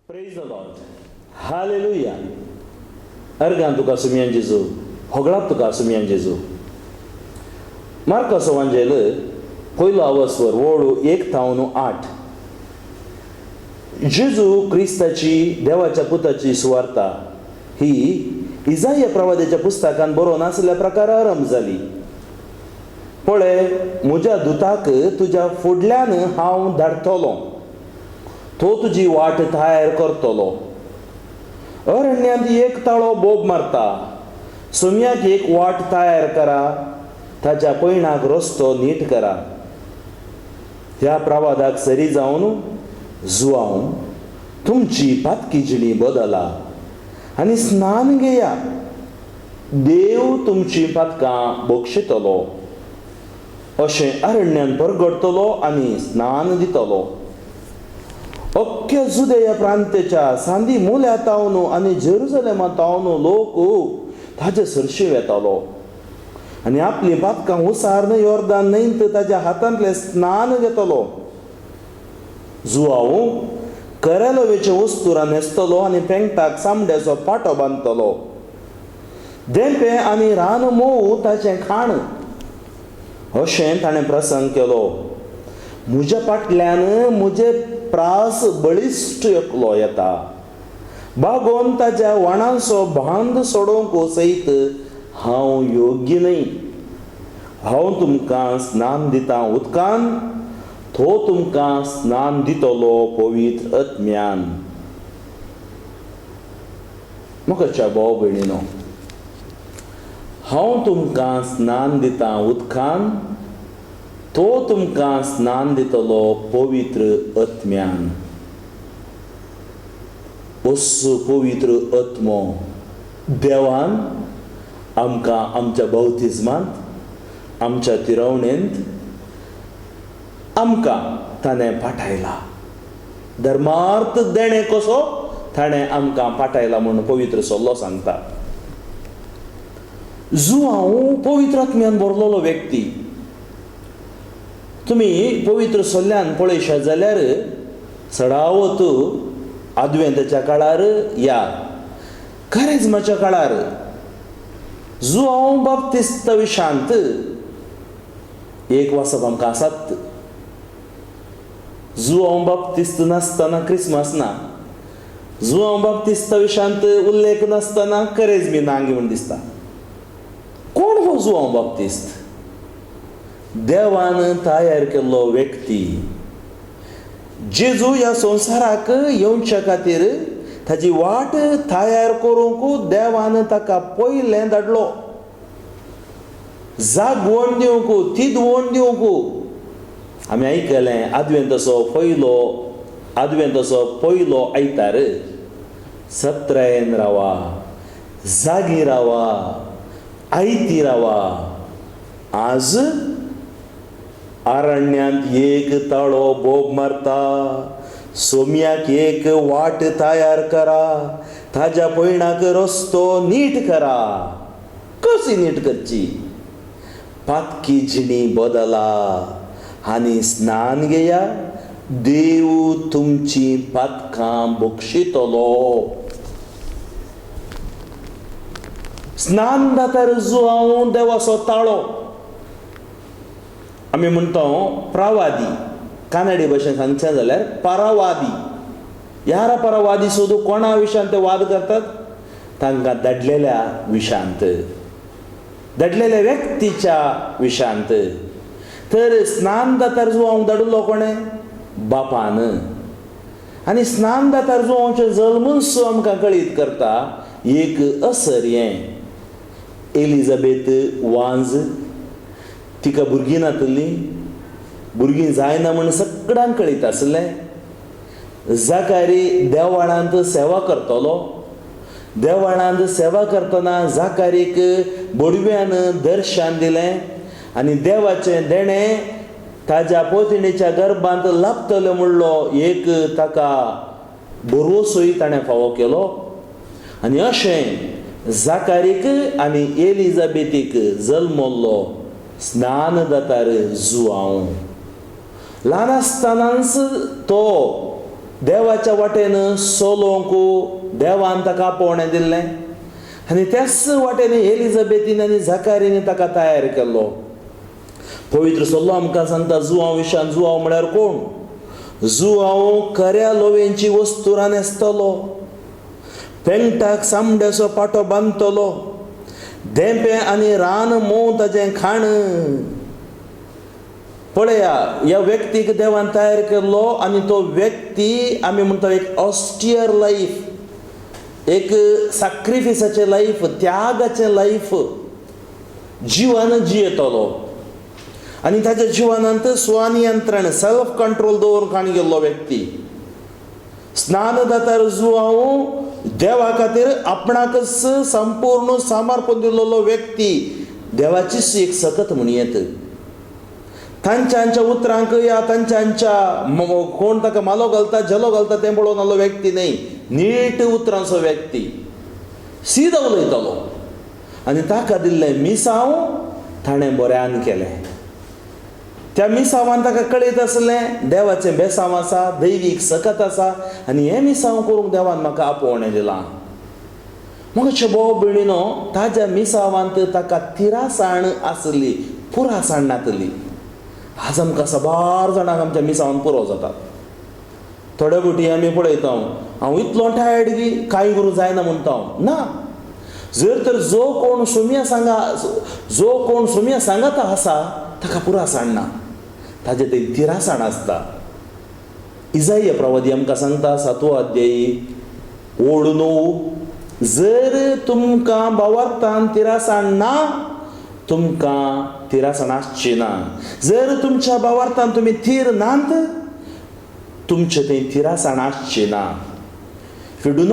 Praise the Lord. Hallelujah. Ergan tuka sumian Jesu. Hoglap tuka sumian Jesu. Marcos Evangel पहिलो अवस्वर वळू 1:8. जेजू क्रिस्ताची देवाच्या पुताची सुवार्ता ही इजाया प्रवाद्याच्या पुस्तकान बरोवन आसल्या प्रकार आरंभ जाली. पळय, म्हज्या दुताक तुज्या फुडल्यान हांव धाडटलों, तो तुजी वाट तयार करतलो. अरण्यांत एक ताळो बोब मारता, सुम्याक एक वाट तयार करा, ताच्या पैणाक रस्तो नीट करा. ह्या प्रवादाक सरी जावन जुआवून तुमची पातकी जिणी बदला आनी स्नान घेया. देव तुमची पातकां बक्षितलो, अशें अरण्यांत परगडतलो आनी स्नान दितलो. अख्ख्या जुदेया प्रांताच्या सांदी मोल्या तावन आनी जेरुसलेमा तावन लोक ताचे सरशेव येतालो आनी आपली पातकां उसारन योर्दान न्हंयेंत ताच्या हातांतले स्नान घेतलो. जुआवू करेलवेचे वस्तुरां न्हेसतलो आनी पेंगटाक सामड्याचो पाटो बांदतलो. देंपे आनी रान मोव ताचें खाण, अशें ताणें प्रसंग केलो. म्हज्या फाटल्यान म्हजे प्रास बळिश्ट एकलो येता, बागोन ताच्या वणांचो बांद सोडोवंक सयत हांव योग्य न्हय. हांव तुमकां स्नान दितां उदकान, तो तुमकां स्नान दितलो पवित्र आत्म्यान. मोगाच्या भाव भयणीनो, हांव तुमकां स्नान दितां उदकान, तो तुमकां स्नान दितलो पवित्र आत्म्यान. असो पवित्र आत्मो देवान आमकां आमच्या बौतिस्मांत, आमच्या तिरवणेंत आमकां ताणें पाठयला. धर्मार्थ देणे कसो ताणें आमकां पाठयला म्हणून पवित्र सल्लो सांगता. जुआवू पवित्र आत्म्यान भरलेलो व्यक्ती. तुमी पवित्र सल्ल्यान पळयशात जाल्यार सडावत आदवेंताच्या काळार या कारेजमाच्या काळार जुआवू बाप्तिस्त विशांत एक वाचप आमकां आसात. जुआवू बाप्तिस्त नासतना क्रिसमस ना, जुआवू बाप्तिस्त विशांत उल्लेख नासतना करेजमी ना घेवन दिसता. कोण हो जुआवू बाप्तिस्त? देवान तयार केल्लो व्यक्ती. जेजू ह्या संवसाराक येवच्या खातीर ताची वाट तयार करूंक देवान ताका पयलें धाडलो. जागवण दिवंक, तिदवण दिवंक. आमी आयकलें आदवेंताचो पयलो आयतार सत्रेन रावा, जागी रावा, आयती रावा. आज अरण्यांत एक ताळो बोब मारता, सोम्याक एक वाट तयार करा, ताच्या पैणाक रस्तो नीट करा. कशी नीट करची? पातकी जिणी बदला आनी स्नान घेया. देव तुमची पातकां बक्षितलो. स्नान जातार जुआवू देवाचो ताळो. आमी म्हणटा प्रवादी, कानडी भाशेन सांगचें जाल्यार परवादी. यार परवादी सोदू कोणा विशांत ते वाद करतात? तांकां धाडलेल्या विशांत, धाडलेल्या व्यक्तीच्या विशांत. तर स्नान जातार जुआवू धाडिल्लो कोणें? बापान. आनी स्नान जातार जुआवूचे जल्मूच आमकां कळीत करता एक असर्यें. एलिझाबेथ वांज, तिका भुरगीं नातलीं, भुरगीं जायना म्हण सगळ्यांक कळीत आसलें. जाकारी देवळांत सेवा करतलो. देवळांत सेवा करतना जाकारीक बडव्यान दर्शन दिलें आनी देवाचें देणें ताच्या पोतणीच्या गर्भांत लाभतलें म्हणलो एक ताका भरवोसूय ताणें फावो केलो. आनी अशें जाकारीक आनी एलिझाबेथीक जल्मल्लो स्नान जातार जुआवू. ल्हान आसतनाच तो देवाच्या वाटेन सोलोंक देवान ताका पोवणें दिल्लें आनी त्याच वाटेन एलिझाबेथीन आनी झकारीन ताका तयार केल्लो. पवित्र सल्लो आमकां सांगता जुआंव विशयान. जुआंव म्हळ्यार कोण? जुआंव खऱ्या लोवेंची वस्तुरां न्हेसतलो, पेंगटाक सामड्याचो पाटो बांदतलो, देंपें आनी रान मोव ताचें खाण. पळया, ह्या व्यक्तीक देवान तयार केल्लो आनी तो व्यक्ती आमी म्हणटा एक ऑस्टियर लायफ, एक सॅक्रिफिसाचें लायफ, त्यागाचें लायफ जिवन जियेतलो. आनी ताच्या जिवनांत स्वनियंत्रण, सेल्फ कंट्रोल दवरून काण गेल्लो व्यक्ती. स्नान जातार जुआंव देवा खातीर आपणाकच संपूर्ण समर्पण दिल्लो व्यक्ती देवाचीच एक सकत म्हणयेत. तांच्या उतरांक या तांच्या कोण ताका मालो घालता जलो घालता तें पळोवन आलो व्यक्ती न्ही, नीट उतरांचो व्यक्ती सीद उलयतालो. आनी ताका दिल्लें मिसांव ताणें बऱ्यान केलें. त्या मिसांवान ताका कळयत आसलें देवाचें बेसांव आसा, दैवीक सकत आसा आनी हें मिसांव करूंक देवान म्हाका आपोवणें दिलां. म्हाका भाव भयणीनो, ताज्या मिसांवांत ताका तिरासाण आसली, पुरासाण नातली. आज आमकां साबार जाणांक आमच्या मिसांवान पुरो जाता. थोड्या फावटी आमी पळयता हांव इतलो टायर्ड की कांय करूं जायना म्हणटा हांव. ना, जर तर जो कोण सुम्या सांगाता आसा ताका पुरासाण ना, ताजे ते तिरासाण आसता. इजाया प्रवादी आमकां सांगता 7वो अध्यायी 9, जर तुमकां भावार्थान तिरासाण ना तुमकां तिरासाण आसची ना. जर तुमच्या भावार्थान तुमी थीर नात तुमचें तें तिरासाण आसची ना. If you do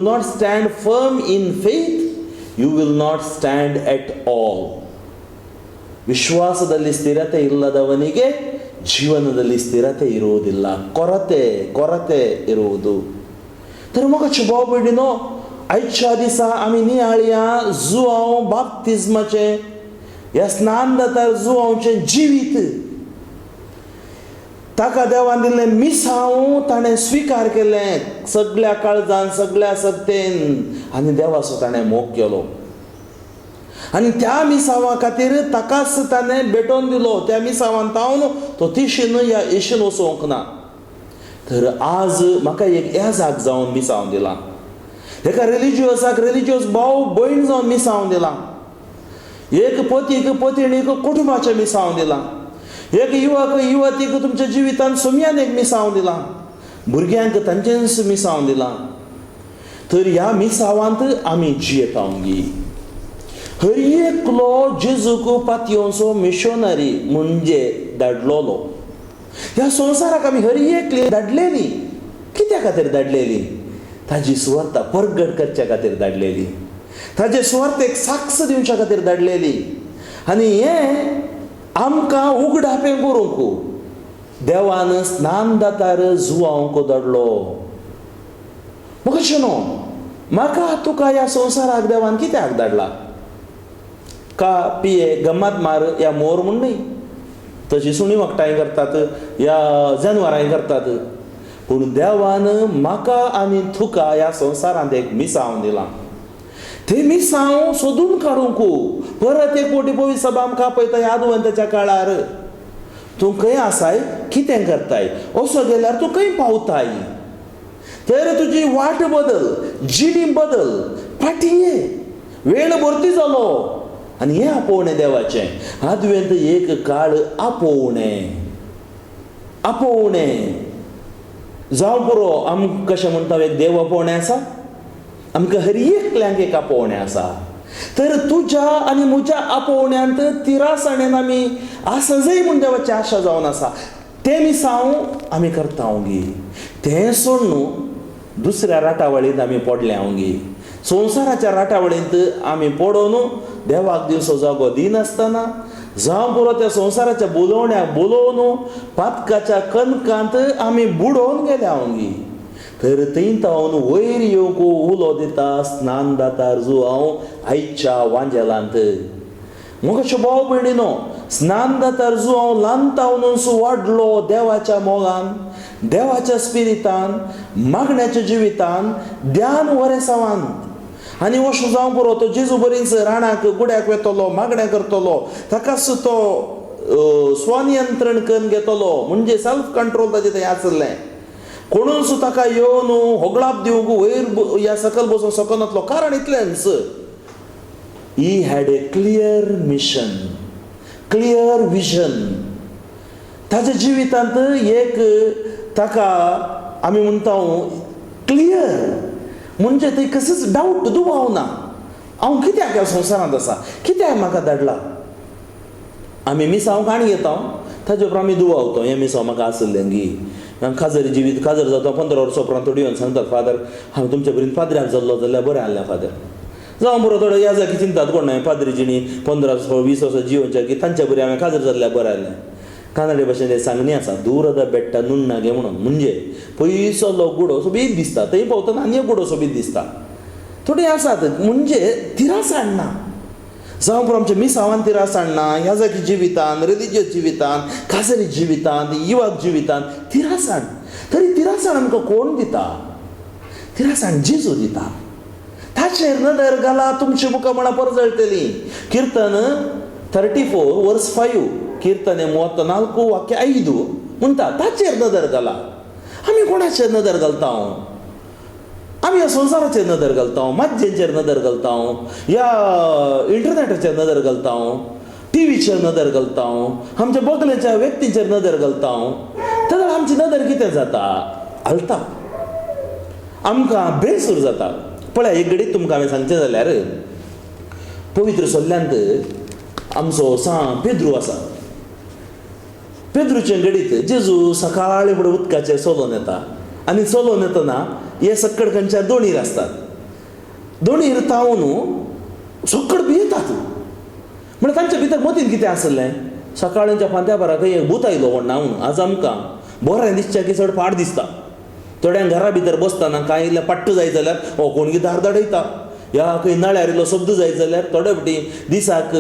not stand firm in faith, you will not stand at all. ವಿಶ್ವಾಸದಲ್ಲಿ ಸ್ಥಿರತೆ ಇಲ್ಲದವನಿಗೆ ಜೀವನದಲ್ಲಿ ಸ್ಥಿರತೆ ಇರುವುದಿಲ್ಲ, ಕೊರತೆ ಇರುವುದು. तर म्हाका भाव भयणीनो, आयच्या दिसा आमी नियाळया जुआंव बाप्तिस्माचें, ह्या स्नान जाता जुआंवचें जिवीत, ताका देवान दिल्लें मिसांव ताणें स्विकार केलें सगळ्या काळजान, सगळ्या सत्तेन, आनी देवाचो ताणें मोग केलो. आनी त्या मिसांवा खातीर ताकाच ताणें भेटोवन दिलो. त्या मिसांवान तावन तो तिशीन या इशीन वचोंक ना. तर आज म्हाका एक येजाक जावन मिसांव दिलां. एका रिलिजियसाक रिलिजियस भाव भयण जावन मिसांव दिलां. एक पतीक पत्नीक कुटुंबाचें मिसांव दिलां. एक युवक युवतीक तुमच्या जिवितांत सुमयान एक मिसांव दिलां. भुरग्यांक तांचेंच मिसांव दिलां. तर ह्या मिसांवांत आमी जियेतांगी. हर एकलो जेजूक पातयोचो मिशनरी म्हणजे धाडलोलो. ह्या संवसाराक आमी हर एकली धाडलेली. कित्या खातीर धाडलेली? ताजी सुवार्ता परगट करच्या खातीर धाडलेली, ताजे सुवार्तेक साक्ष दिवच्या खातीर धाडलेली. आनी हें आमकां उगडापें करूंक देवान स्नान जातार जुआंवक धाडलो. म्हाका न्हू, म्हाका तुका ह्या संवसाराक देवान कित्याक धाडला? का पिये गम्मात मार या मोर म्हूण न्ही, तशी सुणी वखटांय करतात, या जनावरांय करतात. पूण देवान म्हाका आनी तुका ह्या संवसारांत एक मिसांव दिलां. ते मिसांव सोदून काडूंक परत एक फावटी पवित्र सभा आमकां आपयता ह्या आदवंताच्या काळार. तूं खंय आसाय, कितें करताय, असो गेल्यार तूं खंय पावताय. तर तुजी वाट बदल, जिणी बदल, फाटीं ये, वेळ भरती जालो. आनी हें आपोवणें देवाचें. आदवेंत एक काळ आपोवणें जावं पुरो. आमकां कशें म्हणटा एक देव आपोवणें आसा, आमकां हर एकल्यांक एक आपोवणें आसा. तर तुज्या आनी म्हज्या आपोवण्यांत तिरासाणेन आमी आसा जाय म्हूण देवाची आशा जावन आसा. तें मिसांव आमी करता ओंगी. तें सोड न्हू, दुसऱ्या राटावळींत आमी पडल्या ओंगी. संवसाराच्या राटावळींत आमी पडोवन देवाक दिवचो जागो दिनासतना जावं पुरो त्या संवसाराच्या बोलवण्याक बोलोवन पातकाच्या कणकांत आमी बुडोवन गेल्या ओंगी. तर थंय तावन वयर येवंक उलो दिता स्नान जाता जुआंव आयच्या वांजेलांत. मोगाच्यो भाव भयणीनो, स्नान जाता जो हांव ल्हानतावनूच वाडलो देवाच्या मोगान, देवाच्या स्पिरितान, मागण्याच्या जिवितान, ध्यान वरेसावान. आनी वर्ष जावं बरो तो जेजू बरीच राणाक गुड्याक वेतलो, मागण्या करतलो, ताकाच तो स्वनियंत्रण करून घेतलो, म्हणजे सेल्फ कंट्रोल ताजें थंय आसलें. कोणूच ताका येवन होगळाप दिवंक वयर ह्या सकल बसून सकनातलो, कारण इतलेंच he had A clear mission, clear vision. ताच्या जिवितांत एक ताका आमी म्हणटा क्लियर, म्हणजे थंय कसोच डावट दुबाव ना. हांव कित्याक ह्या संवसारांत आसा, कित्याक म्हाका धाडला. आमी मिसांव काणी घेता, ताजे उपरांत आमी दुबावता, हें मिसांव म्हाका आसलें गी. खाजर जिवीत खाजर जाता 15 वर्सां उपरांत थोडी येवन सांगतात, फादर हांव तुमचे पर्यंत पाद्र्याक जाल्लो जाल्यार बरें आसलें फादर. जावं बरो थोडो ह्या जागी चिंतात कोण ना, पाद्रीजिणी 15-20 वर्सां जिवनच्या की तांच्या बरी हांवें खाजर जाल्ल्यार बरें आसलें. कानडी भाशेन हे सांगणी आसा, दूर बेट्टा नुण्ण गे म्हणून. म्हणजे पयसो गुडो सोबीत दिसता, थंय भोंवतना आनी एक गुडो सोबीत दिसता. थोडी आसात म्हणजे तिरासाण ना. जावं बरो आमच्या मिसांवान तिरासाण ना, ह्या जागी जिवितान, रिलिजियस जिवितान, खाजरी जिवितान, युवक जिवितान तिरासाण. तरी तिरासाण आमकां कोण दिता? तिरासाण जेजू दिता. ताचेर नदर घाला, तुमची मुखां म्हळ्यार परजळटली. कीर्तन 34 वर्स 5, कीर्तने 34 वाक्य 5 म्हणटा ताचेर नदर घाला. आमी कोणाचेर नदर घालता? आमी ह्या संवसाराचेर नदर घालता, माध्यमांचेर नदर घालता, ह्या इंटरनेटाचेर नदर घालता, टीव्हीचेर नदर घालता, आमच्या बगलेच्या व्यक्तींचेर नदर घालता. जाल्यार आमची नदर कितें जाता? हलता, आमकां बेसूर जाता. पळय एक घडीत तुमकां हांवें सांगचें जाल्यार, पवित्र सल्ल्यांत आमचो पेद्रू आसा. पेद्रूचे घडीत जेजू सकाळी फुडें उदकाचेर चलोन येता. आनी चलोन येतना हे सक्कड खंयच्या दोणीर आसतात. दोणीर तावन सक्कड भियेतात. म्हणजे तांच्या भितर मतीन कितें आसलें? सकाळच्या फांत्या भराक एक भूत आयलो कोण नावून. आज आमकां बरें दिसचें की चड फाट दिसता. थोड्यांक घरा भितर बसतना कांय इल्लें पट्ट जाय जाल्यार कोण कितें धाडयता. ह्या खंय नळ्यार इल्लो शब्द जाय जाल्यार थोडे फावटी दिसाक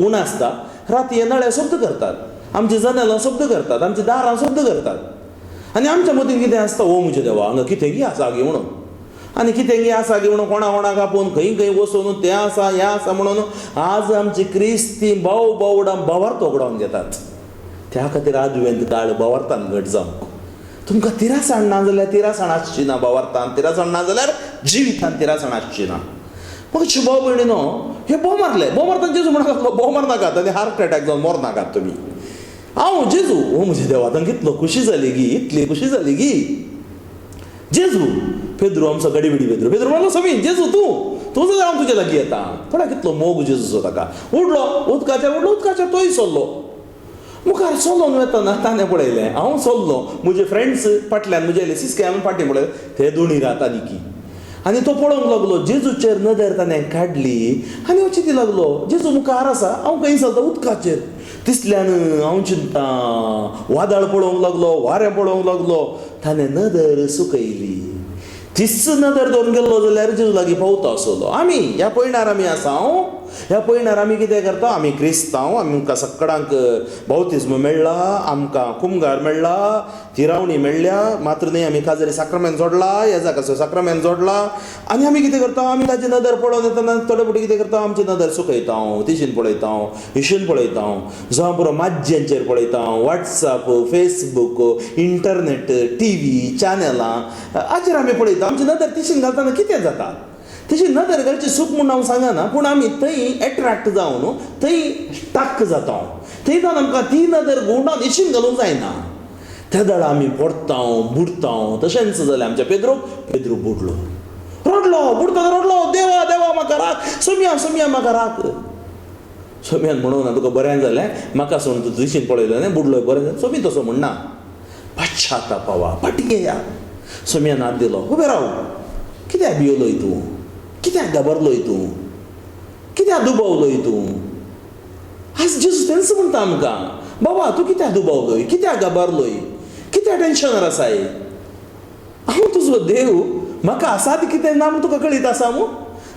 उण आसता, राती हे नळ्या शब्द करतात, आमच्या जनेलां शब्द करतात, आमच्या दारां शब्द करतात. आनी आमच्या मतीन कितें आसता? ओ म्हज्या देवा, हांगा कितें गी आसा गे म्हणून. आनी कितें गी आसा गे म्हणून कोणाक आपोवन खंय खंय वचून तें आसा हें आसा म्हणून आज आमची क्रिस्ती बावडां बावार्थ ओगडावन घेतात. त्या खातीर आदवेंत काळ बावार्थान घट जावंक. तुमकां तिरासाण ना जाल्यार तिरासाण आसची ना बावार्थान, तिरासाण ना जाल्यार जिवितान तिरासाण आसची ना. मग भाव भयणीनो, हे बोव मारले, बोव मारतना जेजू म्हणा बोव मार नाकात आनी हार्ट अटॅक जावन मोर नाकात तुमी. हांव जेजू, ओ म्हज्या देवा, तांकां कितलो खुशी जाली गी, इतली खुशी जाली गी. जेजू, पेद्रू आमचो गडीबिडी पेद्रू, पेद्रू म्हणलो समीन जेजू तूं जाल्यार हांव तुजे लागीं येता. थोडा कितलो मोग जेजूचो ताका. उडलो उदकाचेर तोय चल्लो. मुखार चलोन वतना ताणें पळयलें, हांव चल्लो, म्हजे फ्रेंड्स फाटल्यान म्हजे आयले, सिस्क्यान फाटीं पळय ते दोणी रावता की. आनी तो पळोवंक लागलो, जेजूचेर नदर ताणें काडली आनी हांव चिंती लागलो, जेजू मुखार आसा, हांव खंय चलता उदकाचेर. तिसल्यान हांव चिंता, वादळ पळोवंक लागलो, वारें पळोवंक लागलो, ताणें नदर सुकयली. तिस्स नदर दवरून गेल्लो जाल्यार जेजू लागीं पावता आसलो. आमी ह्या पयणार आमी आसा, ह्या पयणार आमी कितें करता? आमी क्रिस्तांव, आमकां सगळ्यांक बावतिस्म मेळ्ळा, आमकां कुमगार मेळ्ळा, तिरावणी मेळ्ळ्या, मात्र न्ही आमी काजरी साक्रमेंत जोडला, येजाकाचो साक्रमेंत जोडला. आनी आमी कितें करता? आमी ताची नदर पळोवन येतना थोडे फावटी कितें करता? आमची नदर सुकयता, तिशीन पळयता, हिशून पळयता, जावं बरो माध्यमांचेर पळयता, वॉट्सॅप, फेसबूक, इंटरनेट, टीव्ही, चॅनलां हाचेर आमी पळयता. आमची नदर तिशीन घालतना कितें जाता? तशी नदर घालची चूक म्हूण हांव सांगना, पूण आमी थंय एट्रॅक्ट जावन थंय स्टक जाता. थंय जावन आमकां ती नदर गुंडावन इशीन घालूंक जायना. त्या दळ आमी पडटा, बुडता. तशेंच जालें आमच्या पेद्रू बुडलो, रडलो, बुडता रडलो, देवा देवा म्हाका राख, सोम्या म्हाका राख. सोम्यान म्हणून तुका बरें जालें, म्हाका सोडून तूं दिशीन पळयलें न्ही, बुडलोय बरें जालें. सोमी तसो म्हणना, पाश्चातापावा, फाटीं या. सोम्यान हात दिलो, उबें राव, कित्याक भियोलोय तूं? कित्याक घाबरलोय तूं? कित्याक दुबावलोय तूं? आज जेजू तेंच म्हणटा आमकां, बाबा तूं कित्याक दुबावलोय, कित्याक घाबरलोय, कित्याक टेन्शनार आसाय? हांव तुजो देव, म्हाका आसात कितें ना म्हूण तुका कळीत आसा मू?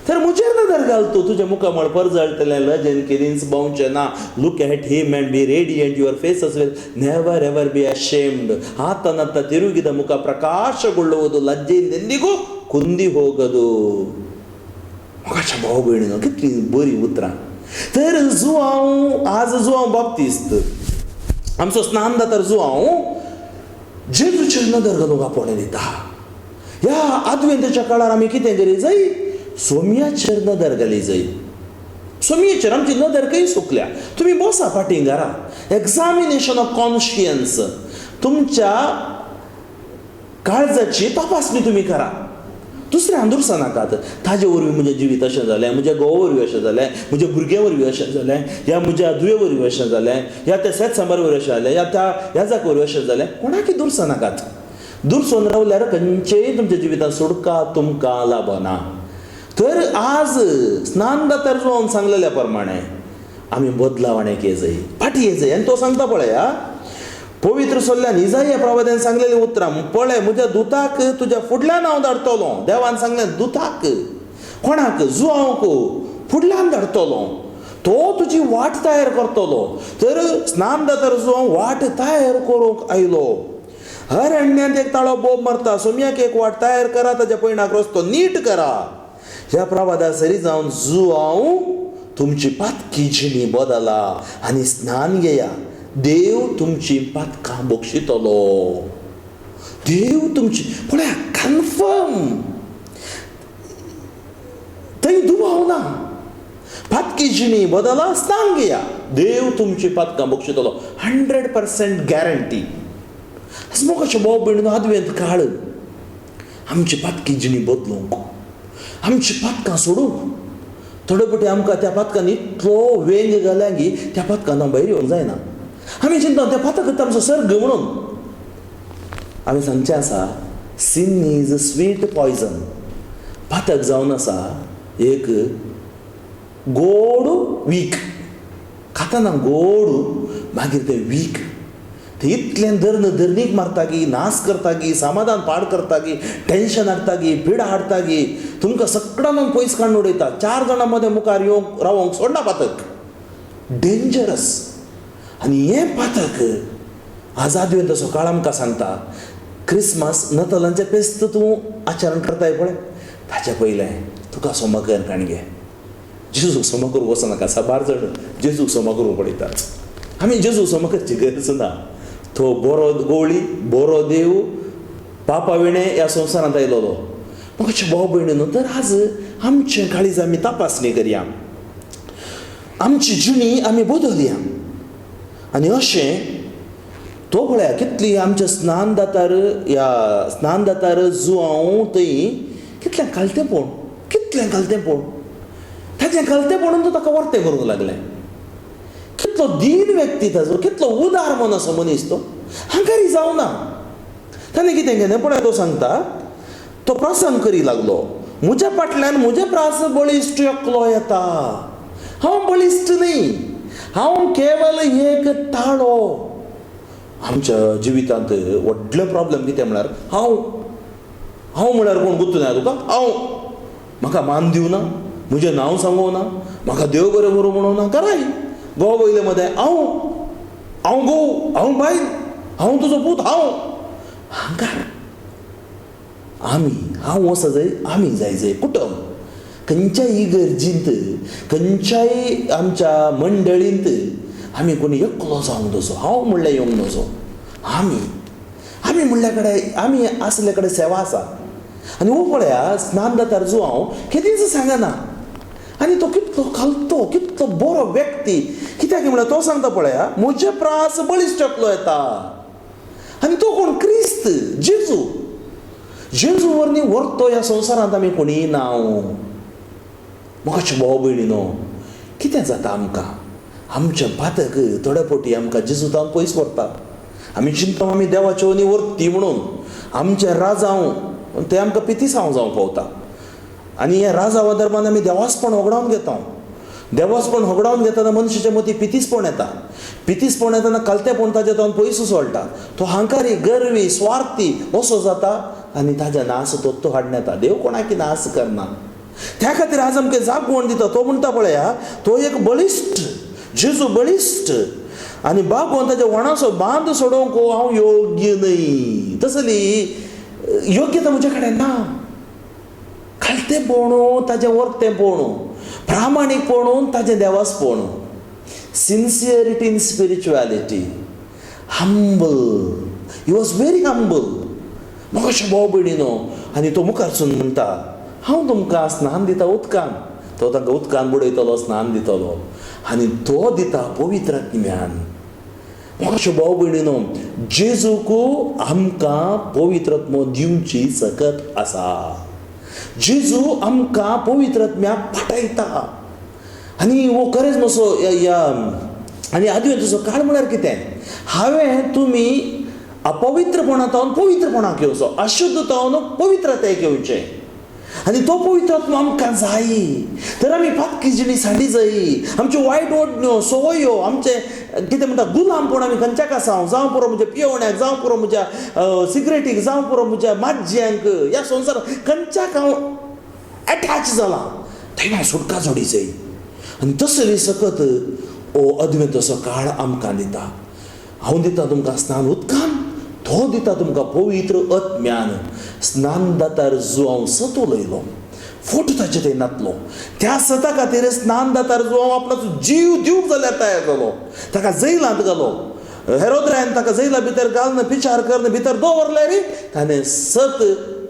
तर मुजेर नदर घालतो तुझ्या मुखा मळपर जळटलें लजन किरिन्स बावचे ना. Look at him and be radiant your faces will never ever be ashamed. ಆತನತ್ತ ತಿರುಗಿದ ಮುಖ ಪ್ರಕಾಶಗೊಳ್ಳುವುದು, ಲಜ್ಜೆಯಿಂದೆಂದಿಗೂ ಕುಂದಿ ಹೋಗದು. मुखाच्या भाऊ बहिणीनं कितली बरी उतरां. तर आज जुआंव बाप्तिस्त आमचो स्नान जाता जुआंव जेजूचेर नदर घालूंक आपोवणें दिता. ह्या आदवेंताच्या काळार आमी कितें करी जाय, सोमयाचेर नदर घाली जाय. सोमयेचेर आमची नदर खंय सुकल्या. तुम्ही बसा फाटीं घरा. एक्झामिनेशन ऑफ कॉन्शियन्स, तुमच्या काळजाची तपासणी तुम्ही करा. दुसऱ्या दुरसा नाकात. ताजे वरवीं म्हजें जिवीत अशें जालें, म्हज्या घोवा वरवीं अशें जालें, म्हज्या भुरग्यां वरवीं अशें जालें, ह्या म्हज्या धुये वरवीं अशें जालें, ह्या त्या शेत सांबार वरवीं अशें जालें, ह्या त्या ह्या जाका वरवीं अशें जालें. कोणाकय दुरसा नाकात. दुरसोन रावल्यार खंयचेय तुमच्या जिवितांत सुडका तुमकां लाभना. तर आज स्नान जातार जुआंवन सांगलेल्या प्रमाणे आमी बदलावणेक येजय, फाटीं येजय. आनी तो सांगता पळया, पवित्र सोल्ल्यान इजाया प्रवाद्यान सांगलेली उतरां, पळय म्हज्या दुताक तुज्या फुडल्यान हांव धाडटलो. देवान सांगलें दुताक, कोणाक? जुआंवक फुडल्यान धाडटलो. तो तुजी वाट तयार करतलो. तर स्नान जातार जुआंव वाट तयार करूंक आयलो. हर अण्ण्यांत एक ताळो बोब मारता, सोमयाक एक वाट तयार करा, ताच्या पयणाक रस्तो नीट करा. ह्या प्रवादा सरी जावन जुआंव तुमची पातकी जिणी बदला आनी स्नान घेया. देव तुमची पातकां बक्षितलो. देव तुमची पळया कन्फर्म. थंय दुबाव ना. पातकी जिणी बदला, स्नान घेया, देव तुमची पातकां बक्षितलो. 100% गॅरंटी. मोगाच्या भाव भयणीनो, आदवेंत काळ आमची पातकी जिणी बदलूंक, आमची पातकां सोडूंक. थोडे पटी आमकां त्या पातकान इतलो वेंग घाल्या की त्या पातकान भायर येवंक जायना. आमी चिंता त्या पातक आमचो सर्ग म्हणून. आमी सांगचें आसा, sin is a sweet poison. पातक जावन आसा एक गोड वीख. खातना गोड, मागीर तें वीख. ते इतलें धरणीक मारता की, नास करता की, समाधान पाड करता की, टेन्शन हाडटा की, पीड हाडटा की, तुमकां सगळ्यांक पयस काडून उडयता. 4 जाणां मदें मुखार येवंक रावंक सोडना पातक. डेंजरस. आनी हें पातक आज आदवेंत सकाळ आमकां सांगता, क्रिसमस नतलांचें फेस्त तूं आचरण करताय पळय, ताच्या पयलें तुका सोमा कर काणगे. जेजूक सोमा करूंक वचनाका. साबार जण जेजूक सोमा करूंक पडयतात. आमी जेजूक सोमा करची गरज ना. तो बरो गोवळी, बरो देव, पापा विणे ह्या संवसारांत आयलोलो. म्हाका भाव भयणीनो, तर आज आमचें काळीज आमी तपासणी करया, आमची जिणी आमी बदलया. आनी अशें तो पळया कितली आमच्या स्नान जातार जुआंव थंय कितलें कालतेपण, कितलें कालतेपण. ताजें कालतेपणून तो ताका वर्तें करूंक लागलें. कितलो दीन व्यक्ती ताजो, कितलो उदार मन असो मनीस तो. हांकारी जावना. ताणें कितें केलें पळय, तो सांगता, तो प्रसंग करी लागलो, म्हज्या फाटल्यान म्हजे प्रास बळिश्ट एकलो येता. हांव बळिश्ट न्ही, हांव केवल एक ताळो. आमच्या जिवितांत व्हडले प्रॉब्लेम कितें म्हळ्यार, हांव म्हळ्यार कोण गुंतून ना तुका. म्हाका मान दिवना, म्हजें नांव सांगूं ना, म्हाका देव बरें करूं म्हणूं ना. कराय घोव वयले मदें हांव घोव, हांव बायल, हांव तुजो पूत, हांकार. हांव वसा जाय, आमी जाय जाय कुटुंब. खंयच्याय इगर्जींत, खंयच्याय आमच्या मंडळींत आमी कोणी एकलो जावंक नजो. हांव म्हणल्यार येवंक नजो. आमी म्हणल्या कडेन, आमी आसले कडेन सेवा आसा. आनी हो पळया, स्नान जातार जुआंव केदींच सांगना. आनी तो कितलो खालतो, कितलो बरो व्यक्ती. कित्याक म्हळ्यार तो सांगता पळया, म्हजे प्रास बळिश्ट एकलो येता. आनी तो कोण? क्रिस्त, जेजू वरनी व्हरतो ह्या संवसारांत आमी कोणी नाव. म्हाका भाव भयणीनो, कितें जाता आमकां? आमचें पातक थोडे फावटी आमकां जेजूतान पयस व्हरता. आमी चिंतता आमी देवाचे वरनी व्हरती म्हणून. आमचें राजांव तें आमकां पितीसांव जावंक पावता. आनी हे राजावा दरम्यान आमी देवासपण होगडावन घेता. देवासपण होगडावन घेतना मनशाच्या मतीं पितीसपण येता. पितीसपण येतना कालतेपण ताच्या तोंड पयस सोडटा. तो हांकारी, गर्वी, स्वार्थी असो जाता आनी ताच्या नास तो हाडून येता. देव कोणाकी नास करना. त्या खातीर आज आमकां जागवण दिता. तो म्हणटा पळया, तो एक बळिश्ट, जेजू बळिश्ट, आनी भगवंताच्या वणाचो बांद सोडोवंक हांव योग्य न्हय. तसली योग्यता म्हजे कडेन ना. खालतें पळोवन ताजें वर्तें पळोवन, प्रामाणीक पळोवन ताजें देवास पळोवन, sincerity in spirituality, humble. He was very humble. म्हाका अशें भाव भयणीनो. आनी तो मुखारसून म्हणटा, हांव तुमकां स्नान दिता उदकान. तो तांकां उदकान बुडयतलो, स्नान दितलो, आनी तो दिता पवित्र आत्म्यान. म्हाका अशें भाव भयणीनो, जेजूक आमकां पवित्र आत्मो दिवची सकत आसा. जेजू आमकां पवित्र आत्म्याक पाठयता. आनी वो खरेंच मातसो आनी आदवेंचो काळ म्हळ्यार कितें? हांवें तुमी अपवित्रपणांतल्यान पवित्रपणाक येवचो, अशुद्धतावन पवित्रतायेक येवचें. आनी तो पवित्र आत्मो आमकां जाय. तर आमी पातकी जिणी साडी जायी, आमच्यो वायट ओडण्यो, सवयो, आमचे कितें म्हणटा गुलामपण आमी खंयच्याक आसा. जावं पुरो म्हज्या पियेवण्याक, जावं पुरो म्हज्या सिगरेटीक, जावं पुरो म्हज्या माज्यांक, ह्या संवसाराक खंयच्याक हांव एटॅच जालां, थंय हांव सुटका जोडी जाय. आनी तसली सकत अद्वेंतचो काळ आमकां दिता. हांव दिता तुमकां स्नान उदकान, तो दिता तुमकां पवित्र आत्म्यान. स्नान दातार जो हांव सत उलयलो, फोट ताचे थंय नातलो. त्या सता खातीर स्नान दातार जो हांव आपणाचो जीव दिवंक जाल्यार तयार जालो, ताका जैलांत घालो. हेरोद्रायन ताका जैला भितर घालन पिचार करून भितर दवरल्यार ताणें सत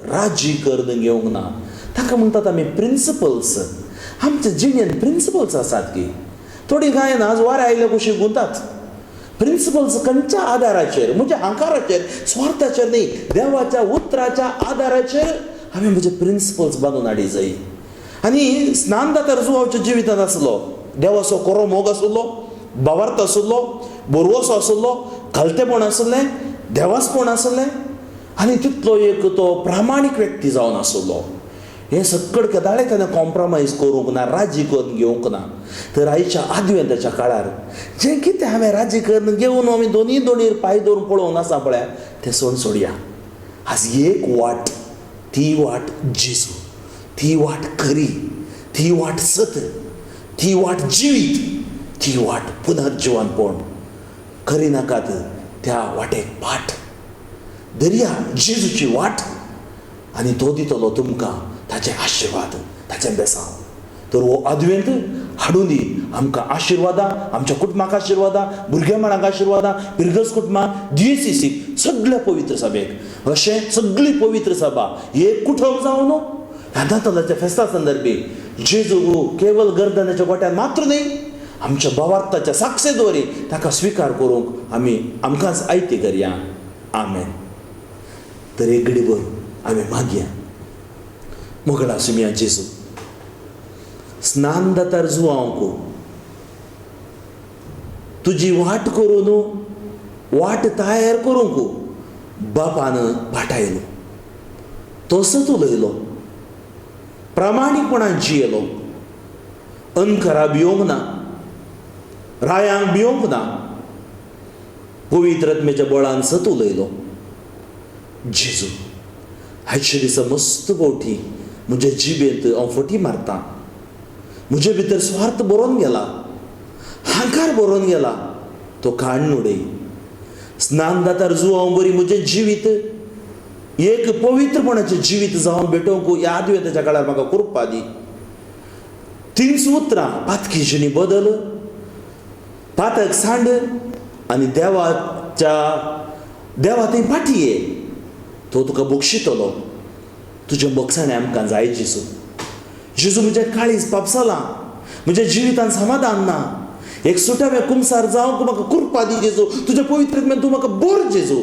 राजी करून घेवंक ना. ताका म्हणटात आमी प्रिंसिपल्स. आमच्या जिणेंत प्रिंसिपल्स आसात की. थोडी गायनां आज वारें आयले कशी गुंतात. प्रिंसिपल्स खंयच्या आदाराचेर? म्हज्या अहंकाराचेर, स्वार्थाचेर न्ही, देवाच्या उतराच्या आदाराचेर हांवें म्हजे प्रिंसिपल्स बांदून हाडी जाय. आनी स्नानदातार जुवांच्या जिवितांत आसलो, देवाचो कोरो मोग आसलो, भावार्थ आसलो, बोरवोसो आसलो, खालतेपण आसलें, देवासपण आसलें, आनी तितलो एक तो प्रामाणीक व्यक्ती जावन आसलो. हें सक्कड केदाळे ताणें कॉम्प्रोमायज करूंक ना, राजी करून घेवंक ना. तर आयच्या आदवेंताच्या काळार जें कितें हांवें राजी करून घेवन आमी दोनीर पांय दवरून पळोवन आसा पळय, तें सोडया. आज एक वाट, ती वाट जेजू, ती वाट खरी, ती वाट सत, ती वाट जिवीत, ती वाट पुनर्जिवनपण. करी नाकात त्या वाटेक पाठ. दर्या जेजूची वाट, आनी तो दितलो तुमकां ताचे आशिर्वाद, ताचें बेसांव. तर हो अद्वेंत हाडून दी आमकां आशिर्वादां, आमच्या कुटुंबाक आशिर्वादां, भुरग्या माणाक आशिर्वादां, पिरगस कुटुंबाक, DCCक, सगळ्या पवित्र सभेक. अशें सगळी पवित्र सभा एक कुटुंब जावन ह्या नातालाच्या फेस्ता संदर्भी जेजू केवळ गर्दनाच्या गोट्यान मात्र न्ही, आमच्या भावार्थाच्या साक्षे दवरी ताका स्विकार करूंक आमकांच आयती करया. आमेन. तर एक घडीभर आमी मागया. मोगळा सुमिया जेजू, स्नान दातार जुवांक तुजी वाट करून, वाट तयार करूंक बापान पाठयलो. तो सत उलयलो, प्रामाणीकपणान जियेलो, अनखरा भियोंक ना, रायांक भियोंक ना, पवित्र आत्म्याच्या बळान सत उलयलो. जेजू, आयच्या दिसा मस्त भोवटी म्हज्या जिबेंत हांव फटी मारतां. म्हजे भितर स्वार्थ बरोवन गेला, अहंकार बरोवन गेला, तो काडून उडय. स्नान दातार जुवांव बरी म्हजें जिवीत एक पवित्रपणाचें जिवीत जावन भेटोवंक ह्या आदवेंताच्या काळार म्हाका कृपा दी. 3 सुत्रां, पातकी जिणी बदल, पातक सांड, आनी देवा थंय पाटये. तो तुका बक्षितलो. तुजें बक्षाणें आमकां जाय जेजू. जेजू, म्हजें काळीज पापसालां, म्हज्या जिवितांत समाधान ना. एक सुटाव्या कुमसार जावंक म्हाका कृपा दी जेजू. तुज्या पवित्रत्म्यान तूं म्हाका बोर जेजू.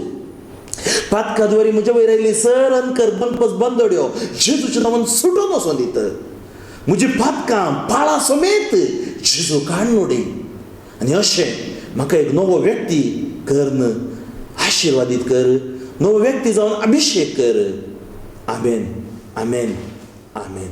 पातकाद्वारी म्हजे वयर आयली सर अनकर बंदड्यो जेजूच्या नांवान सुटोन वचोन दित. म्हजी पातकां पाळां समेत जेजू काडून उडय. आनी अशें म्हाका एक नवो व्यक्ती करन आशिर्वादीत कर, नवो व्यक्ती जावन अभिषेक कर. आमेन, आमेन, आमेन.